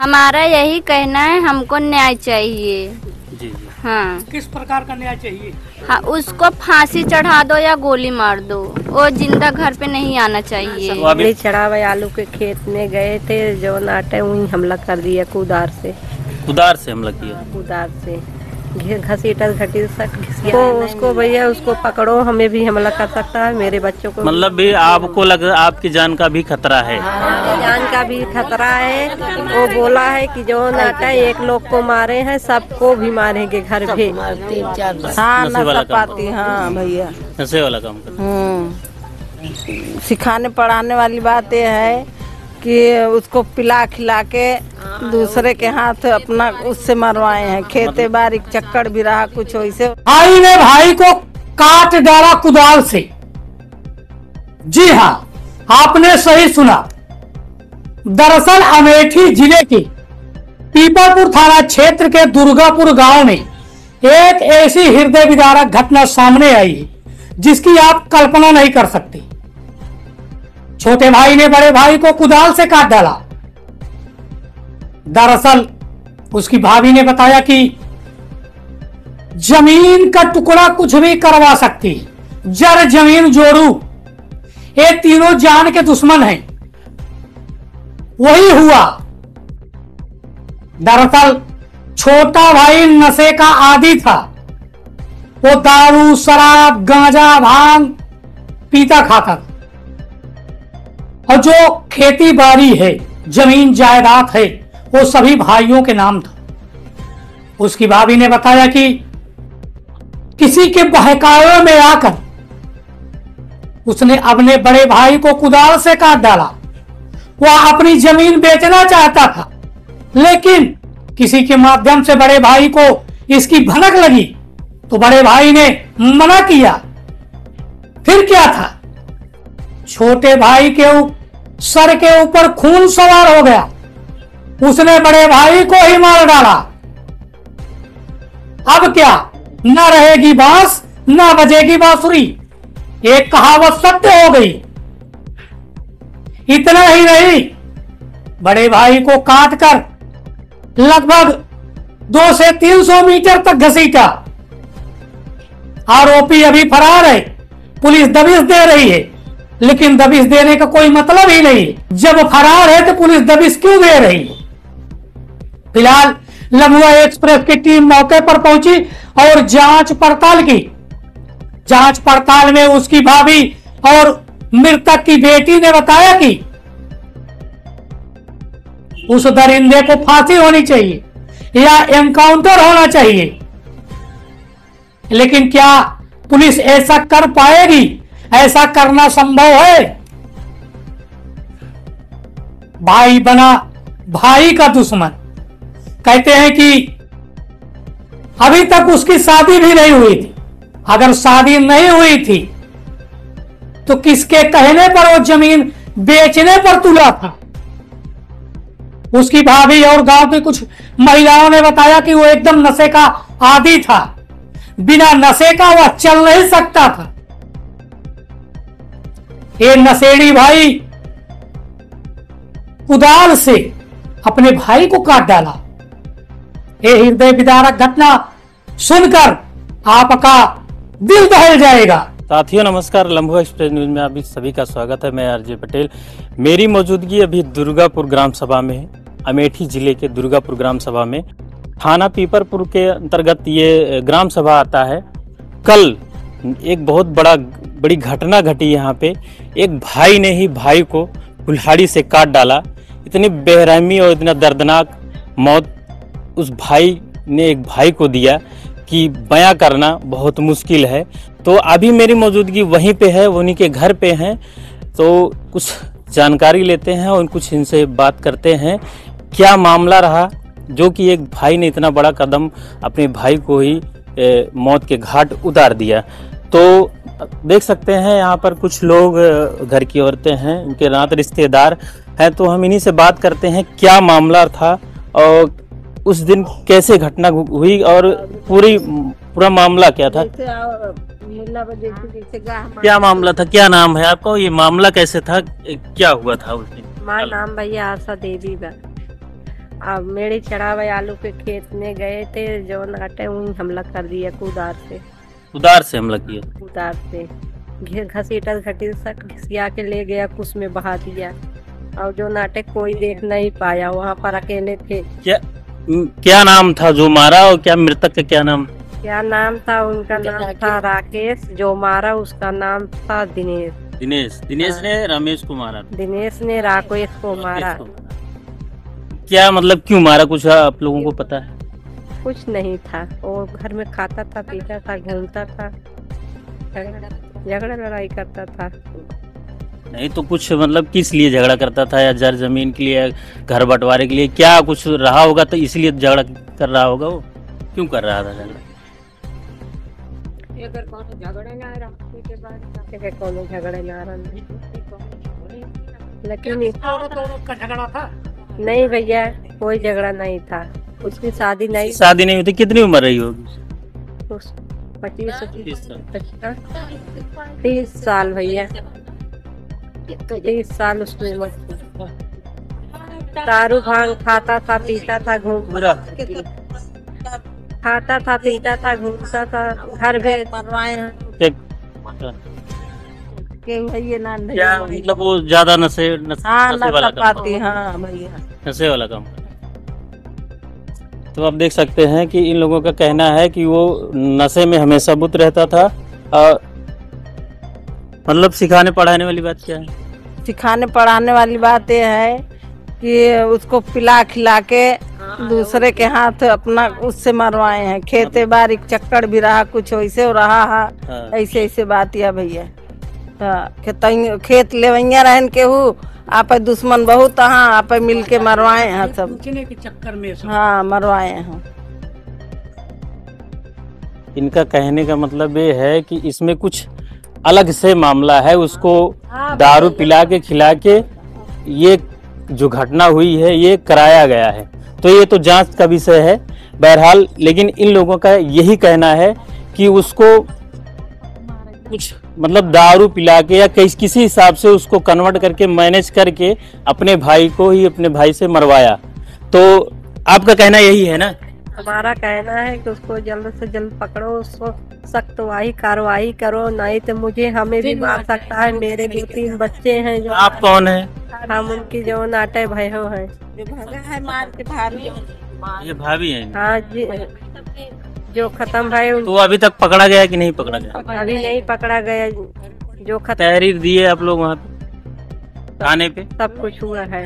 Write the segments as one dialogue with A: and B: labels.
A: हमारा यही कहना है, हमको न्याय चाहिए।
B: जी जी।
A: हाँ।
C: किस प्रकार का न्याय चाहिए?
A: हाँ, उसको फांसी चढ़ा दो या गोली मार दो, वो जिंदा घर पे नहीं आना चाहिए।
D: गोली चढ़ावे आलू के खेत में गए थे, जो नाटे वहीं हमला कर दिया कुदार से
B: हमला किया।
D: कुदार से घसीटा उसको भैया उसको पकड़ो, हमें भी हमला कर सकता है, मेरे बच्चों को।
B: मतलब भी आपको लग आपकी जान का भी खतरा है?
D: जान का भी खतरा है। वो बोला है कि जो नाटा एक लोग को मारे हैं सबको भी मारेंगे घर पे।
E: 3-4 हाँ नशा पाती। हाँ भैया
B: नशे वाला काम करते।
E: सिखाने पढ़ाने वाली बात यह है कि उसको पिला खिला के दूसरे के हाथ अपना उससे मरवाए हैं। खेते बारी चक्कर भी रहा कुछ वैसे।
C: भाई ने भाई को काट डाला कुदाल से। जी हाँ, आपने सही सुना। दरअसल अमेठी जिले के पीपलपुर थाना क्षेत्र के दुर्गापुर गांव में एक ऐसी हृदय विदारक घटना सामने आई है जिसकी आप कल्पना नहीं कर सकते। छोटे भाई ने बड़े भाई को कुदाल से काट डाला। दरअसल उसकी भाभी ने बताया कि जमीन का टुकड़ा कुछ भी करवा सकती है, जर जमीन जोड़ू, ये तीनों जान के दुश्मन हैं। वही हुआ। दरअसल छोटा भाई नशे का आदी था। वो दारू, शराब, गांजा, भांग पीता खाता था। और जो खेती बाड़ी है, जमीन जायदाद है, वो सभी भाइयों के नाम था। उसकी भाभी ने बताया कि किसी के बहकावे में आकर उसने अपने बड़े भाई को कुदाल से काट डाला। वह अपनी जमीन बेचना चाहता था, लेकिन किसी के माध्यम से बड़े भाई को इसकी भनक लगी तो बड़े भाई ने मना किया। फिर क्या था, छोटे भाई के सर के ऊपर खून सवार हो गया। उसने बड़े भाई को ही मार डाला। अब क्या, न रहेगी बांस न बजेगी बांसुरी, एक कहावत सत्य हो गई। इतना ही नहीं, बड़े भाई को काटकर लगभग 200 से 300 मीटर तक घसीटा। आरोपी अभी फरार है। पुलिस दबिश दे रही है, लेकिन दबिश देने का कोई मतलब ही नहीं। जब फरार है तो पुलिस दबिश क्यों दे रही है? फिलहाल लम्हुआ एक्सप्रेस की टीम मौके पर पहुंची और जांच पड़ताल की। जांच पड़ताल में उसकी भाभी और मृतक की बेटी ने बताया कि उस दरिंदे को फांसी होनी चाहिए या एनकाउंटर होना चाहिए। लेकिन क्या पुलिस ऐसा कर पाएगी? ऐसा करना संभव है? भाई बना भाई का दुश्मन। कहते हैं कि अभी तक उसकी शादी भी नहीं हुई थी। अगर शादी नहीं हुई थी तो किसके कहने पर वो जमीन बेचने पर तुला था? उसकी भाभी और गांव की कुछ महिलाओं ने बताया कि वो एकदम नशे का आदी था। बिना नशे का वह चल नहीं सकता था। ये नशेड़ी भाई कुदाल से अपने भाई को काट डाला। ये हृदय विदारक घटना सुनकर आपका दिल दहल जाएगा।
B: साथियों नमस्कार, लम्हुआ एक्सप्रेस न्यूज में आप सभी का स्वागत है। मैं आरजे पटेल। मेरी मौजूदगी अभी दुर्गापुर ग्राम सभा में है। अमेठी जिले के दुर्गापुर ग्राम सभा में, थाना पीपलपुर के अंतर्गत ये ग्राम सभा आता है। कल एक बहुत बड़ी घटना घटी यहाँ पे। एक भाई ने ही भाई को कुल्हाड़ी से काट डाला। इतनी बेरहमी और इतना दर्दनाक मौत उस भाई ने एक भाई को दिया कि बयां करना बहुत मुश्किल है। तो अभी मेरी मौजूदगी वहीं पे है, उन्हीं के घर पे हैं। तो कुछ जानकारी लेते हैं और कुछ इनसे बात करते हैं। क्या मामला रहा जो कि एक भाई ने इतना बड़ा कदम अपने भाई को ही मौत के घाट उतार दिया। तो देख सकते हैं यहाँ पर कुछ लोग, घर की औरतें हैं, उनके नाते रिश्तेदार हैं। तो हम इन्हीं से बात करते हैं क्या मामला था और उस दिन कैसे घटना हुई और पूरा मामला क्या था। क्या मामला था, क्या नाम है आपका, ये मामला कैसे था, क्या हुआ था उस दिन?
D: हमारा नाम भैया आशा देवी बा। अब मेरे चढ़ावे आलू के खेत में गए थे, जो नाटे वहीं हमला कर दिया
B: उधार से हमला किया।
D: कुदार से घसीटा घिसिया के ले गया, कुछ में बहा दिया। और जो नाटे कोई देख नहीं पाया, वहाँ पर अकेले थे।
B: क्या नाम था जो मारा, और क्या मृतक का क्या नाम?
D: क्या नाम था उनका? नाम था राकेश, जो मारा उसका नाम था दिनेश।
B: दिनेश ने रमेश को मारा।
D: दिनेश ने राकेश को मारा।
B: क्या मतलब क्यों मारा, कुछ आप लोगों को पता है?
D: कुछ नहीं था, वो घर में खाता था, पीता था, घूमता था, झगड़ा लड़ाई करता था।
B: नहीं तो कुछ मतलब किस लिए झगड़ा करता था, या जर जमीन के लिए, घर बंटवारे के लिए, क्या कुछ रहा होगा तो इसलिए झगड़ा कर रहा होगा? वो क्यों कर रहा था झगड़ा?
D: कोनो झगड़े ना रहा, लेकिन
C: का झगड़ा था?
D: नहीं भैया, कोई झगड़ा नहीं था। उसकी शादी
B: नहीं हुई थी। कितनी उम्र रही होगी?
D: 30 साल भैया, 30 साल उसमें। दारू भांग खाता था, पीता था, खाता था, पीता था, घूमता था, घर में मरवाए हैं।
B: क्या मतलब वो ज्यादा नशे वाला काम? तो आप देख सकते हैं कि इन लोगों का कहना है कि वो नशे में हमेशा बुत रहता था। मतलब सिखाने पढ़ाने वाली बात क्या है?
E: सिखाने पढ़ाने वाली बात यह है कि उसको पिला खिला के दूसरे के हाथ अपना उससे मरवाए हैं। खेते बारी चक्कर भी रहा, कुछ वैसे रहा है। ऐसे ऐसे बात या भैया, खेत लेवैया रहन के हूँ, आप दुश्मन बहुत, हाँ आप मिल के मरवाए हैं सब
C: के चक्कर में।
E: हाँ मरवाए हैं।
B: इनका कहने का मतलब ये है कि इसमें कुछ अलग से मामला है। उसको दारू पिला के खिला के ये जो घटना हुई है ये कराया गया है। तो ये तो जांच का विषय है बहरहाल। लेकिन इन लोगों का यही कहना है कि उसको कुछ मतलब दारू पिला के या किसी हिसाब से उसको कन्वर्ट करके मैनेज करके अपने भाई को ही अपने भाई से मरवाया। तो आपका कहना यही है ना?
D: हमारा कहना है कि उसको जल्द से जल्द पकड़ो, उसको सख्त कार्रवाई करो, नहीं तो हमें भी मार सकता है। मेरे 2-3 बच्चे हैं। जो
B: आप कौन है?
D: हम उनकी जो नाटे भयो है,
B: ये भाभी है।
D: हाँ जी, जो खत्म भाई।
B: तो अभी तक पकड़ा गया कि नहीं पकड़ा गया?
D: अभी नहीं पकड़ा गया। जो
B: तहरीर दिए आप लोग वहाँ पे थाने पे?
D: सब कुछ हुआ है।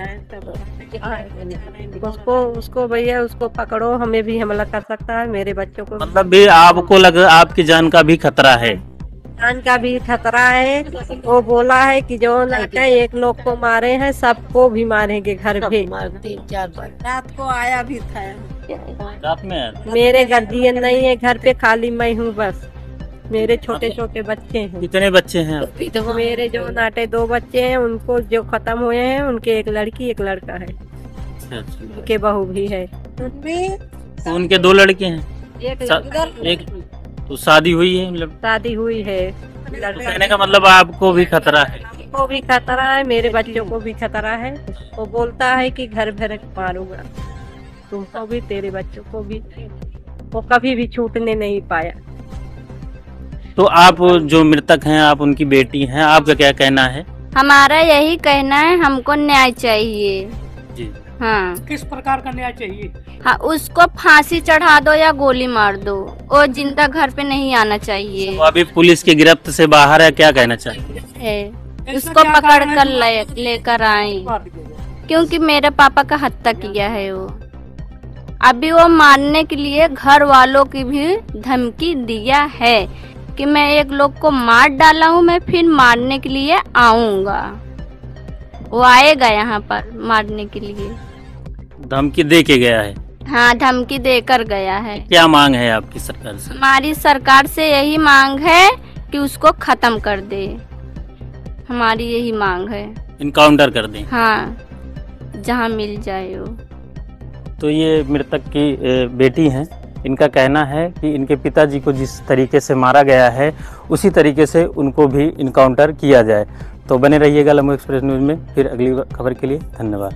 D: उसको भैया उसको पकड़ो, हमें भी हमला कर सकता है, मेरे बच्चों को।
B: मतलब भी आपको लगा आपकी जान का भी खतरा है?
D: जान का भी खतरा है। वो बोला है कि जो नाटे एक लोग को मारे हैं, सबको भी मारेंगे घर पे।
E: 3-4 बार रात को आया भी था।
B: रात में?
D: मेरे गार्जियन नहीं है घर पे, खाली मैं हूँ बस। मेरे छोटे छोटे बच्चे हैं।
B: कितने बच्चे हैं?
D: मेरे जो नाटे 2 बच्चे हैं, उनको जो खत्म हुए हैं, उनके एक लड़की एक लड़का है। उनके बहू भी है।
B: तो उनके 2 लड़के हैं? एक तो शादी हुई है? मतलब
D: शादी हुई है।
B: कहने का मतलब आपको भी खतरा है?
D: को भी खतरा है, मेरे बच्चों को भी खतरा है। वो बोलता है कि घर भर मारूंगा तुमको भी, तेरे बच्चों को भी। वो कभी भी छूटने नहीं पाया।
B: तो आप जो मृतक हैं, आप उनकी बेटी हैं, आपका क्या कहना है?
A: हमारा यही कहना है, हमको न्याय चाहिए
B: जी।
A: हाँ।
C: किस प्रकार का न्याय चाहिए?
A: हाँ, उसको फांसी चढ़ा दो या गोली मार दो, वो जिंदा घर पे नहीं आना चाहिए।
B: तो अभी पुलिस की गिरफ्त से बाहर है, क्या कहना चाहिए?
A: उसको पकड़ कर लेकर आए, क्योंकि मेरे पापा का हत्या किया है वो। अभी वो मारने के लिए घर वालों की भी धमकी दिया है कि मैं एक लोग को मार डाला हूँ, मैं फिर मारने के लिए आऊंगा। वो आएगा यहाँ पर मारने के लिए।
B: धमकी दे के गया है?
A: हाँ, धमकी देकर गया है।
B: क्या मांग है आपकी सरकार से?
A: हमारी सरकार से यही मांग है कि उसको खत्म कर दे। हमारी यही मांग है।
B: इनकाउंटर कर दें?
A: हाँ, जहाँ मिल जाए वो।
B: तो ये मृतक की बेटी हैं। इनका कहना है कि इनके पिताजी को जिस तरीके से मारा गया है, उसी तरीके से उनको भी इनकाउंटर किया जाए। तो बने रहिएगा लम्हो एक्सप्रेस न्यूज़ में। फिर अगली खबर के लिए धन्यवाद।